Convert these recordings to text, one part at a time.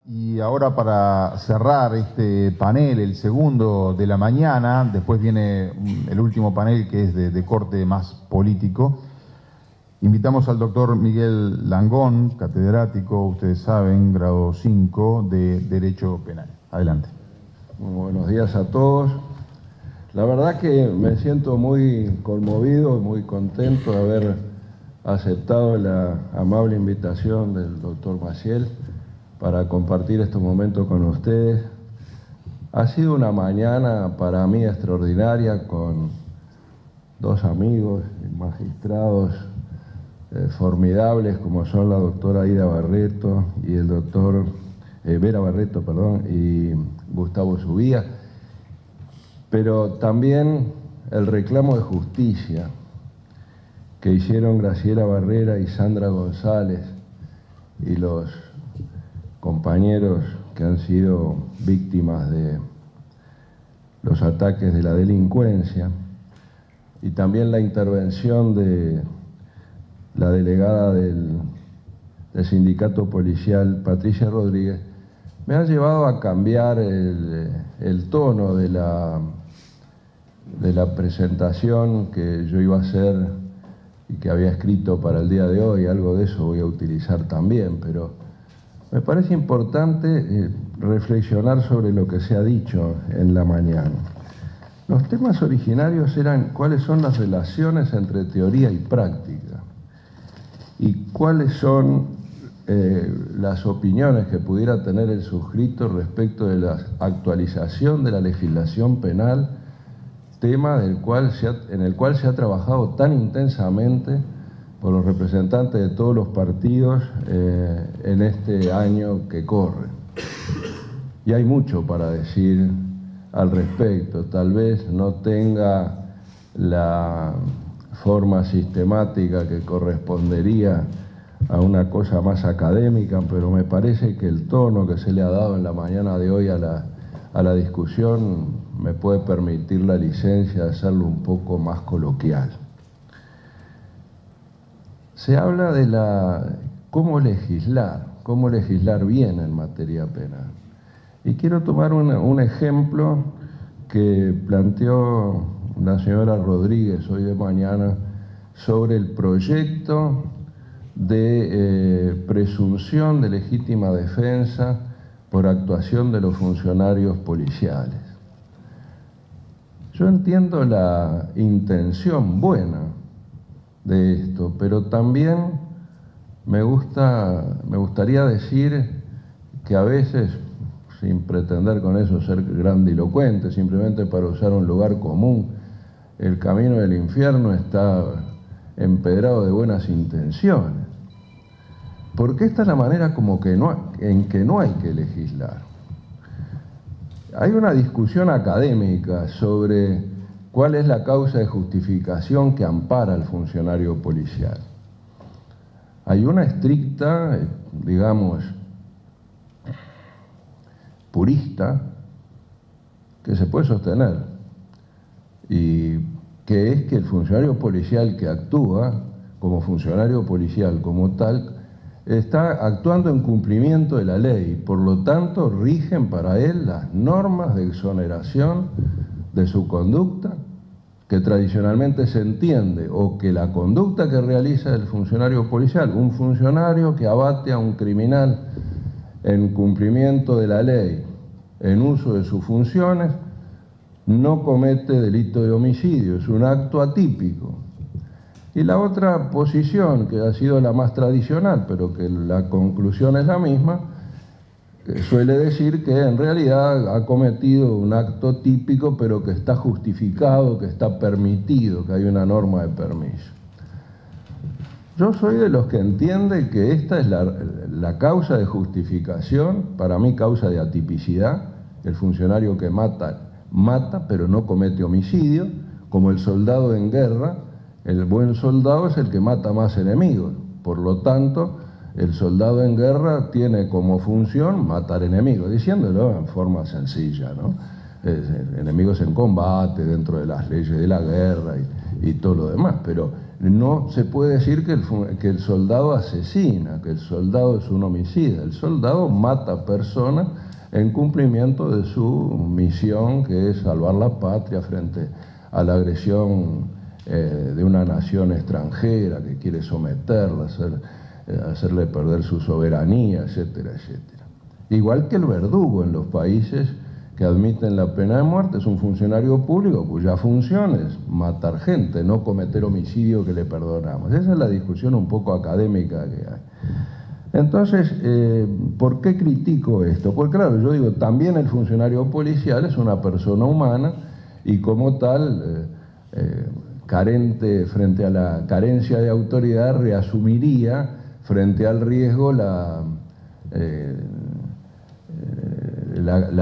Y ahora para cerrar este panel, el segundo de la mañana, después viene el último panel que es de corte más político. Invitamos al doctor Miguel Langón, catedrático, ustedes saben, grado 5 de Derecho Penal. Adelante. Muy buenos días a todos. La verdad que me siento muy conmovido, muy contento de haber aceptado la amable invitación del doctor Maciel para compartir estos momentos con ustedes. Ha sido una mañana para mí extraordinaria con dos amigos magistrados formidables como son la doctora Aida Barreto y el doctor Vera Barreto, y Gustavo Subía, pero también el reclamo de justicia que hicieron Graciela Barrera y Sandra González y los compañeros que han sido víctimas de los ataques de la delincuencia, y también la intervención de la delegada del sindicato policial, Patricia Rodríguez, me han llevado a cambiar el tono de la presentación que yo iba a hacer y que había escrito para el día de hoy. Algo de eso voy a utilizar también, pero me parece importante reflexionar sobre lo que se ha dicho en la mañana. Los temas originarios eran cuáles son las relaciones entre teoría y práctica y cuáles son las opiniones que pudiera tener el suscrito respecto de la actualización de la legislación penal, tema en el cual se ha trabajado tan intensamente por los representantes de todos los partidos en este año que corre. Y hay mucho para decir al respecto. Tal vez no tenga la forma sistemática que correspondería a una cosa más académica, pero me parece que el tono que se le ha dado en la mañana de hoy a la discusión me puede permitir la licencia de hacerlo un poco más coloquial. Se habla de cómo legislar bien en materia penal. Y quiero tomar un ejemplo que planteó la señora Rodríguez hoy de mañana sobre el proyecto de presunción de legítima defensa por actuación de los funcionarios policiales. Yo entiendo la intención buena de esto, pero también me gustaría decir que a veces, sin pretender con eso ser grandilocuente, simplemente para usar un lugar común, el camino del infierno está empedrado de buenas intenciones. Porque esta es la manera en que no hay que legislar. Hay una discusión académica sobre cuál es la causa de justificación que ampara al funcionario policial. Hay una estricta, digamos, purista, que se puede sostener, y que es que el funcionario policial que actúa como funcionario policial como tal, está actuando en cumplimiento de la ley, por lo tanto rigen para él las normas de exoneración de su conducta, que tradicionalmente se entiende, o que la conducta que realiza el funcionario policial, un funcionario que abate a un criminal en cumplimiento de la ley, en uso de sus funciones, no comete delito de homicidio, es un acto atípico. Y la otra posición, que ha sido la más tradicional, pero que la conclusión es la misma, suele decir que en realidad ha cometido un acto típico, pero que está justificado, que está permitido, que hay una norma de permiso. Yo soy de los que entiende que esta es la causa de justificación, para mí causa de atipicidad. El funcionario que mata, pero no comete homicidio, como el soldado en guerra. El buen soldado es el que mata más enemigos. Por lo tanto, el soldado en guerra tiene como función matar enemigos, diciéndolo en forma sencilla, ¿no? Enemigos en combate, dentro de las leyes de la guerra y todo lo demás. Pero no se puede decir que el soldado asesina, que el soldado es un homicida. El soldado mata personas en cumplimiento de su misión, que es salvar la patria frente a la agresión de una nación extranjera que quiere someterla, hacerle perder su soberanía, etcétera, etcétera. Igual que el verdugo en los países que admiten la pena de muerte, es un funcionario público cuya función es matar gente, no cometer homicidio que le perdonamos. Esa es la discusión un poco académica que hay. Entonces, ¿por qué critico esto? Porque claro, yo digo, también el funcionario policial es una persona humana y como tal, carente frente a la carencia de autoridad, reasumiría frente al riesgo la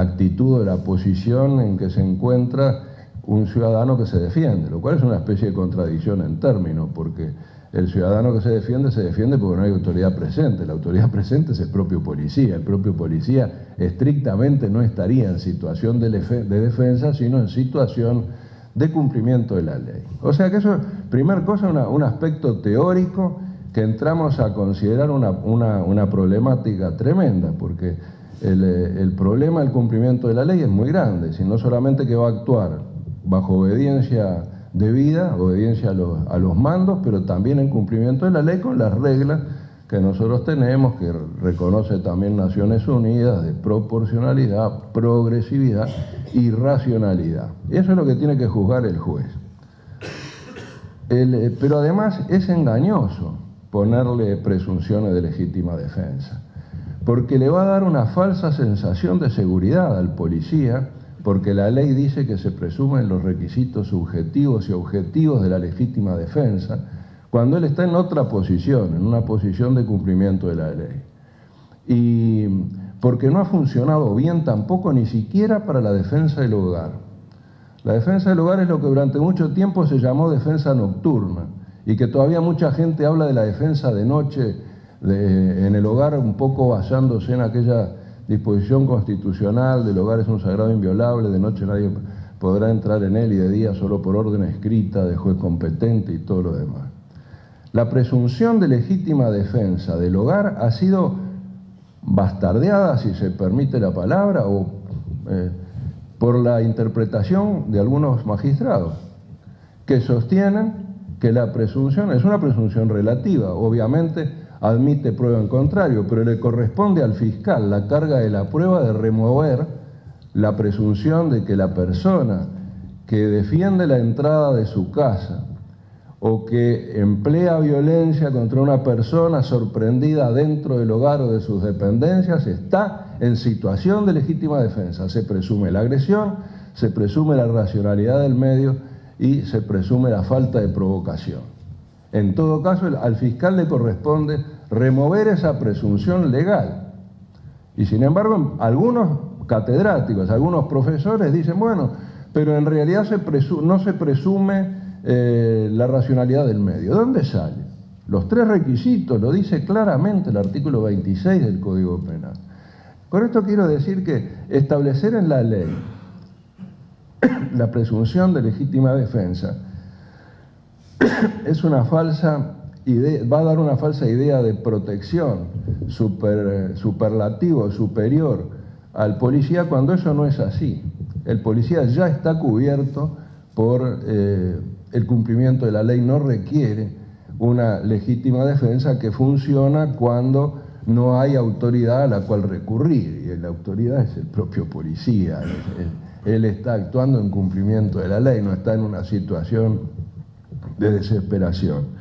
actitud o la posición en que se encuentra un ciudadano que se defiende, lo cual es una especie de contradicción en términos, porque el ciudadano que se defiende porque no hay autoridad presente. La autoridad presente es el propio policía. El propio policía estrictamente no estaría en situación de defensa, sino en situación de cumplimiento de la ley. O sea que eso, primer cosa, un aspecto teórico que entramos a considerar una problemática tremenda, porque el problema del cumplimiento de la ley es muy grande, si no solamente que va a actuar bajo obediencia debida, obediencia a los mandos, pero también en cumplimiento de la ley con las reglas que nosotros tenemos, que reconoce también Naciones Unidas, de proporcionalidad, progresividad y racionalidad. Eso es lo que tiene que juzgar el juez. Pero además es engañoso ponerle presunciones de legítima defensa, porque le va a dar una falsa sensación de seguridad al policía, porque la ley dice que se presumen los requisitos subjetivos y objetivos de la legítima defensa, cuando él está en otra posición, en una posición de cumplimiento de la ley. Y porque no ha funcionado bien tampoco ni siquiera para la defensa del hogar. La defensa del hogar es lo que durante mucho tiempo se llamó defensa nocturna, y que todavía mucha gente habla de la defensa de noche en el hogar, un poco basándose en aquella disposición constitucional: del hogar es un sagrado inviolable, de noche nadie podrá entrar en él y de día solo por orden escrita de juez competente y todo lo demás. La presunción de legítima defensa del hogar ha sido bastardeada, si se permite la palabra, por la interpretación de algunos magistrados, que sostienen que la presunción es una presunción relativa. Obviamente admite prueba en contrario, pero le corresponde al fiscal la carga de la prueba de remover la presunción de que la persona que defiende la entrada de su casa o que emplea violencia contra una persona sorprendida dentro del hogar o de sus dependencias está en situación de legítima defensa. Se presume la agresión, se presume la racionalidad del medio y se presume la falta de provocación. En todo caso, al fiscal le corresponde remover esa presunción legal. Y sin embargo, algunos catedráticos, algunos profesores dicen, bueno, pero en realidad no se presume la racionalidad del medio. ¿De dónde sale? Los tres requisitos, lo dice claramente el artículo 26 del Código Penal. Con esto quiero decir que establecer en la ley la presunción de legítima defensa es una falsa idea, va a dar una falsa idea de protección superlativo, superior al policía, cuando eso no es así. El policía ya está cubierto por el cumplimiento de la ley, no requiere una legítima defensa que funciona cuando no hay autoridad a la cual recurrir, y la autoridad es el propio policía. Él está actuando en cumplimiento de la ley, no está en una situación de desesperación.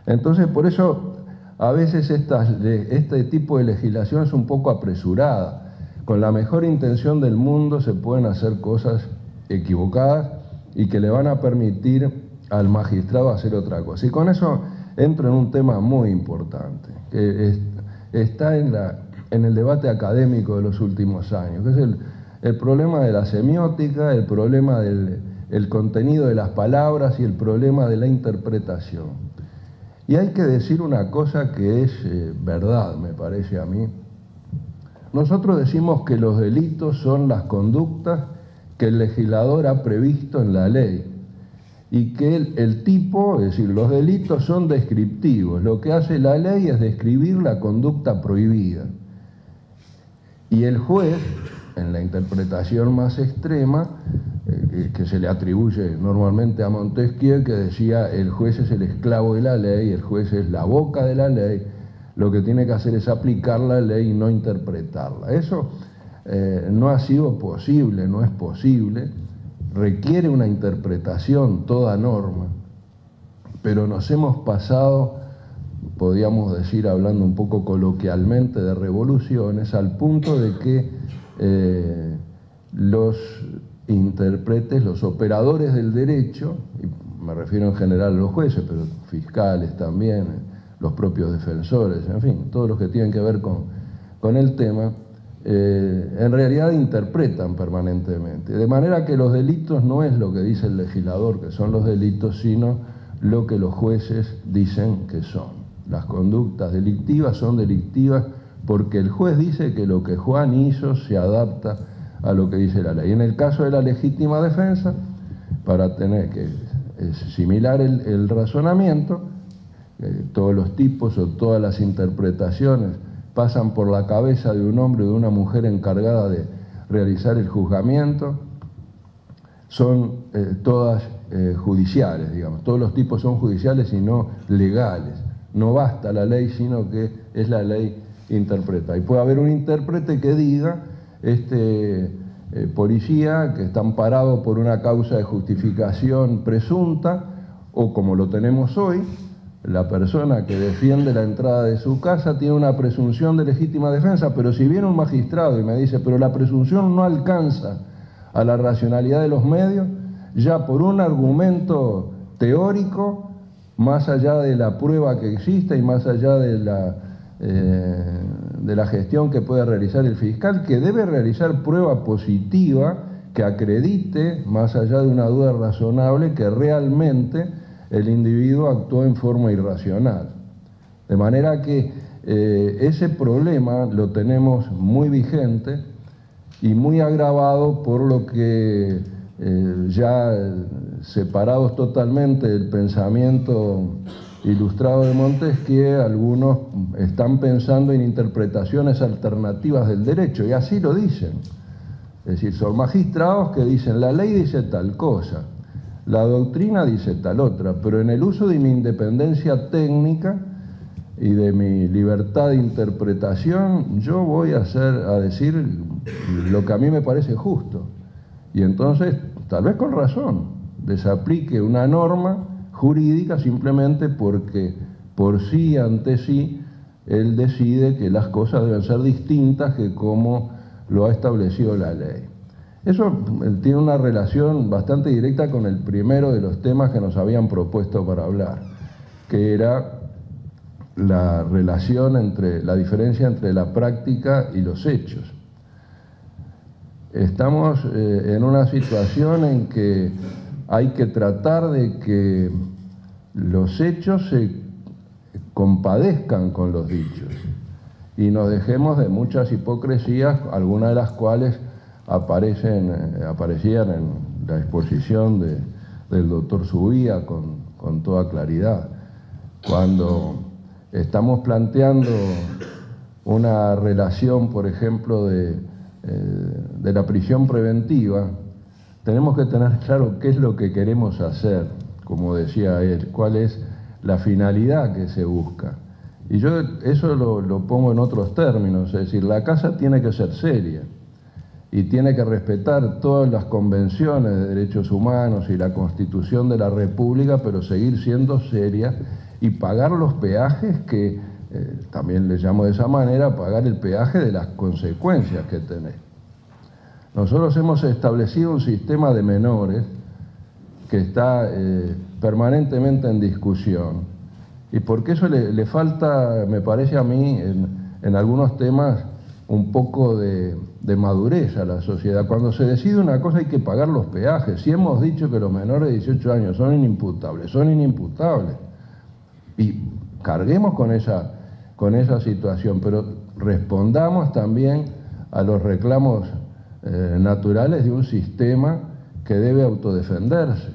Entonces, por eso, a veces este tipo de legislación es un poco apresurada. Con la mejor intención del mundo se pueden hacer cosas equivocadas y que le van a permitir al magistrado hacer otra cosa. Y con eso entro en un tema muy importante, que está en el debate académico de los últimos años, que es el problema de la semiótica, el problema del contenido de las palabras y el problema de la interpretación. Y hay que decir una cosa que es verdad, me parece a mí. Nosotros decimos que los delitos son las conductas que el legislador ha previsto en la ley. y que el tipo, es decir, los delitos son descriptivos. Lo que hace la ley es describir la conducta prohibida. Y el juez, en la interpretación más extrema, que se le atribuye normalmente a Montesquieu, que decía el juez es el esclavo de la ley, el juez es la boca de la ley, lo que tiene que hacer es aplicar la ley y no interpretarla. Eso no ha sido posible, no es posible, requiere una interpretación toda norma, pero nos hemos pasado, podríamos decir, hablando un poco coloquialmente, de revoluciones, al punto de que los intérpretes, los operadores del derecho, y me refiero en general a los jueces, pero fiscales también, los propios defensores, en fin, todos los que tienen que ver con el tema, en realidad interpretan permanentemente. De manera que los delitos no es lo que dice el legislador que son los delitos, sino lo que los jueces dicen que son. Las conductas delictivas son delictivas porque el juez dice que lo que Juan hizo se adapta a lo que dice la ley. En el caso de la legítima defensa, para tener que similar el razonamiento, todos los tipos o todas las interpretaciones pasan por la cabeza de un hombre o de una mujer encargada de realizar el juzgamiento, son todas judiciales, digamos. Todos los tipos son judiciales y no legales. No basta la ley, sino que es la ley interpreta. Y puede haber un intérprete que diga, policía que está amparado por una causa de justificación presunta, o como lo tenemos hoy, la persona que defiende la entrada de su casa tiene una presunción de legítima defensa, pero si viene un magistrado y me dice, pero la presunción no alcanza a la racionalidad de los medios, ya por un argumento teórico, más allá de la prueba que exista y más allá de la gestión que pueda realizar el fiscal, que debe realizar prueba positiva que acredite, más allá de una duda razonable, que realmente el individuo actuó en forma irracional. De manera que ese problema lo tenemos muy vigente y muy agravado por lo que ya separados totalmente del pensamiento ilustrado de Montesquieu, algunos están pensando en interpretaciones alternativas del derecho, y así lo dicen. Es decir, son magistrados que dicen, la ley dice tal cosa, la doctrina dice tal otra, pero en el uso de mi independencia técnica y de mi libertad de interpretación, yo voy a decir lo que a mí me parece justo. Y entonces, tal vez con razón, desaplique una norma jurídica simplemente porque por sí, ante sí, él decide que las cosas deben ser distintas que como lo ha establecido la ley. Eso tiene una relación bastante directa con el primero de los temas que nos habían propuesto para hablar, que era la relación la diferencia entre la práctica y los hechos. Estamos en una situación en que hay que tratar de que los hechos se compadezcan con los dichos y nos dejemos de muchas hipocresías, algunas de las cuales aparecían en la exposición del doctor Subía con toda claridad. Cuando estamos planteando una relación, por ejemplo, de la prisión preventiva, tenemos que tener claro qué es lo que queremos hacer, como decía él, cuál es la finalidad que se busca. Y yo eso lo pongo en otros términos, es decir, la casa tiene que ser seria y tiene que respetar todas las convenciones de derechos humanos y la Constitución de la República, pero seguir siendo seria y pagar los peajes que, también les llamo de esa manera, pagar el peaje de las consecuencias que tenés. Nosotros hemos establecido un sistema de menores que está permanentemente en discusión, y porque eso le falta, me parece a mí, en algunos temas, un poco de madurez a la sociedad. Cuando se decide una cosa hay que pagar los peajes. Si hemos dicho que los menores de 18 años son inimputables, son inimputables. Y carguemos con esa situación, pero respondamos también a los reclamos naturales de un sistema que debe autodefenderse.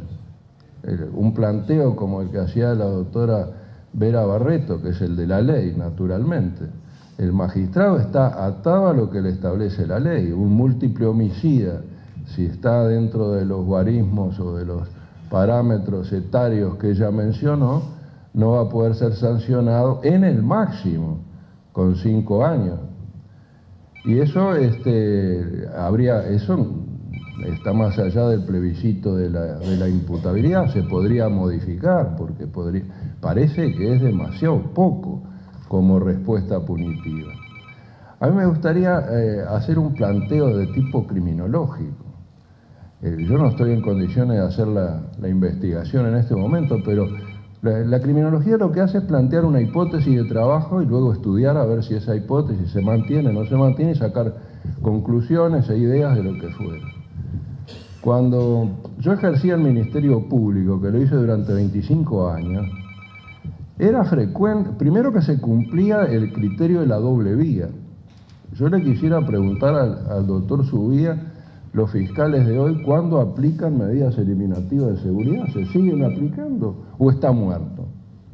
un planteo como el que hacía la doctora Vera Barreto, que es el de la ley, naturalmente. El magistrado está atado a lo que le establece la ley. Un múltiple homicida, si está dentro de los guarismos o de los parámetros etarios que ella mencionó, no va a poder ser sancionado en el máximo con 5 años. Y eso, eso está más allá del plebiscito de la imputabilidad, se podría modificar, porque parece que es demasiado poco como respuesta punitiva. A mí me gustaría hacer un planteo de tipo criminológico. Yo no estoy en condiciones de hacer la investigación en este momento, pero la criminología lo que hace es plantear una hipótesis de trabajo y luego estudiar a ver si esa hipótesis se mantiene o no se mantiene y sacar conclusiones e ideas de lo que fuera. Cuando yo ejercía el Ministerio Público, que lo hice durante 25 años, era frecuente, primero que se cumplía el criterio de la doble vía. Yo le quisiera preguntar al doctor Subía, los fiscales de hoy, ¿cuándo aplican medidas eliminativas de seguridad? ¿Se siguen aplicando o está muerto?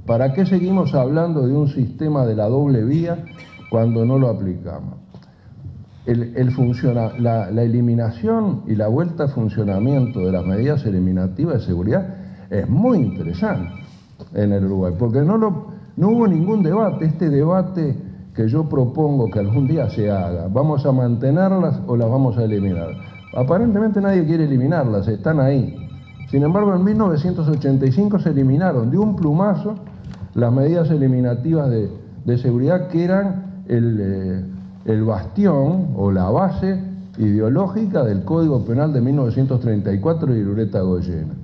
¿Para qué seguimos hablando de un sistema de la doble vía cuando no lo aplicamos? La eliminación y la vuelta a funcionamiento de las medidas eliminativas de seguridad es muy interesante en el Uruguay, porque no hubo ningún debate. Este debate que yo propongo que algún día se haga, ¿vamos a mantenerlas o las vamos a eliminar? Aparentemente nadie quiere eliminarlas, están ahí. Sin embargo, en 1985 se eliminaron de un plumazo las medidas eliminativas de seguridad, que eran el bastión o la base ideológica del Código Penal de 1934 de Irureta Goyena.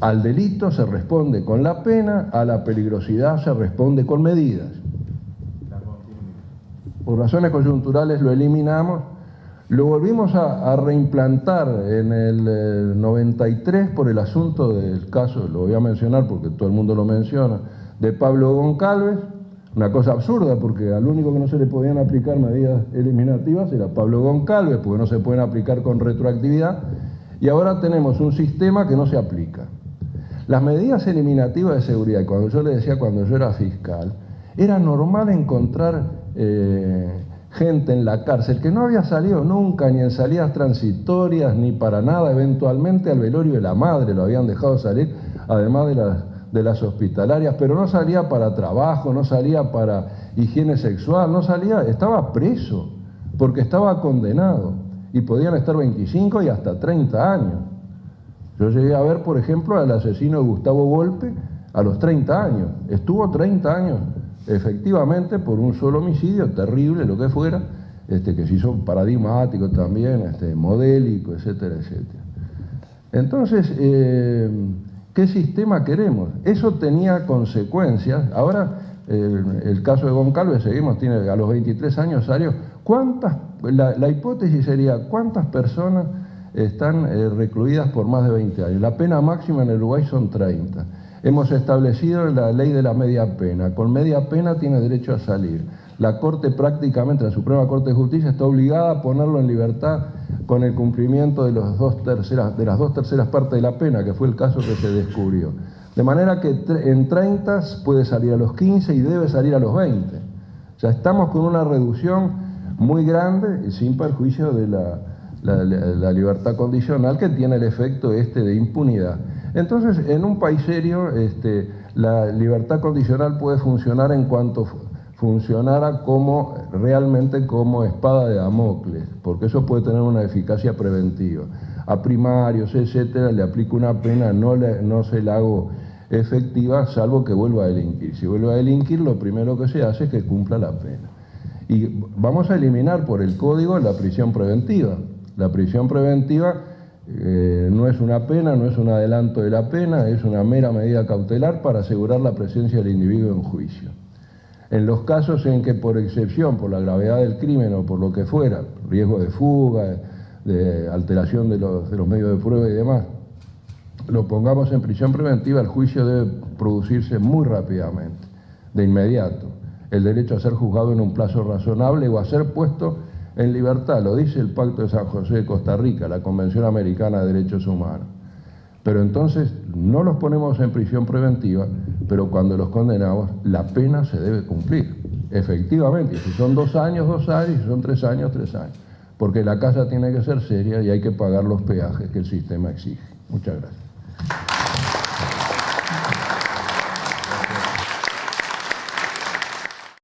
Al delito se responde con la pena, a la peligrosidad se responde con medidas. Por razones coyunturales lo eliminamos. Lo volvimos a reimplantar en el 93 por el asunto del caso, lo voy a mencionar porque todo el mundo lo menciona, de Pablo Goncalves, una cosa absurda porque al único que no se le podían aplicar medidas eliminativas era Pablo Goncalves, porque no se pueden aplicar con retroactividad, y ahora tenemos un sistema que no se aplica. Las medidas eliminativas de seguridad, cuando yo le decía cuando yo era fiscal, era normal encontrar gente en la cárcel que no había salido nunca, ni en salidas transitorias, ni para nada. Eventualmente al velorio de la madre lo habían dejado salir, además de las hospitalarias, pero no salía para trabajo, no salía para higiene sexual, no salía, estaba preso, porque estaba condenado, y podían estar 25 y hasta 30 años. Yo llegué a ver, por ejemplo, al asesino de Gustavo Volpe a los 30 años, estuvo 30 años efectivamente por un solo homicidio, terrible, lo que fuera, que se hizo paradigmático también, modélico, etcétera, etcétera. Entonces, ¿qué sistema queremos? Eso tenía consecuencias. Ahora, el caso de Goncalves, seguimos, tiene a los 23 años salió. La hipótesis sería, ¿cuántas personas están recluidas por más de 20 años? La pena máxima en el Uruguay son 30. Hemos establecido la ley de la media pena. Con media pena tiene derecho a salir. La Corte prácticamente, la Suprema Corte de Justicia, está obligada a ponerlo en libertad con el cumplimiento de las 2/3 partes de la pena, que fue el caso que se descubrió. De manera que en 30 puede salir a los 15 y debe salir a los 20. O sea, estamos con una reducción muy grande, sin perjuicio de la libertad condicional, que tiene el efecto de impunidad. Entonces, en un país serio, la libertad condicional puede funcionar en cuanto funcionara realmente como espada de Damocles, porque eso puede tener una eficacia preventiva. A primarios, etcétera, le aplico una pena, no se la hago efectiva, salvo que vuelva a delinquir. Si vuelve a delinquir, lo primero que se hace es que cumpla la pena. Y vamos a eliminar por el código la prisión preventiva. La prisión preventiva no es una pena, no es un adelanto de la pena, es una mera medida cautelar para asegurar la presencia del individuo en juicio. En los casos en que por excepción, por la gravedad del crimen o por lo que fuera, riesgo de fuga, de alteración de los medios de prueba y demás, lo pongamos en prisión preventiva, el juicio debe producirse muy rápidamente, de inmediato. El derecho a ser juzgado en un plazo razonable o a ser puesto en libertad, lo dice el Pacto de San José de Costa Rica, la Convención Americana de Derechos Humanos. Pero entonces no los ponemos en prisión preventiva, pero cuando los condenamos, la pena se debe cumplir, efectivamente. Si son 2 años, 2 años, si son 3 años, 3 años. Porque la casa tiene que ser seria y hay que pagar los peajes que el sistema exige. Muchas gracias.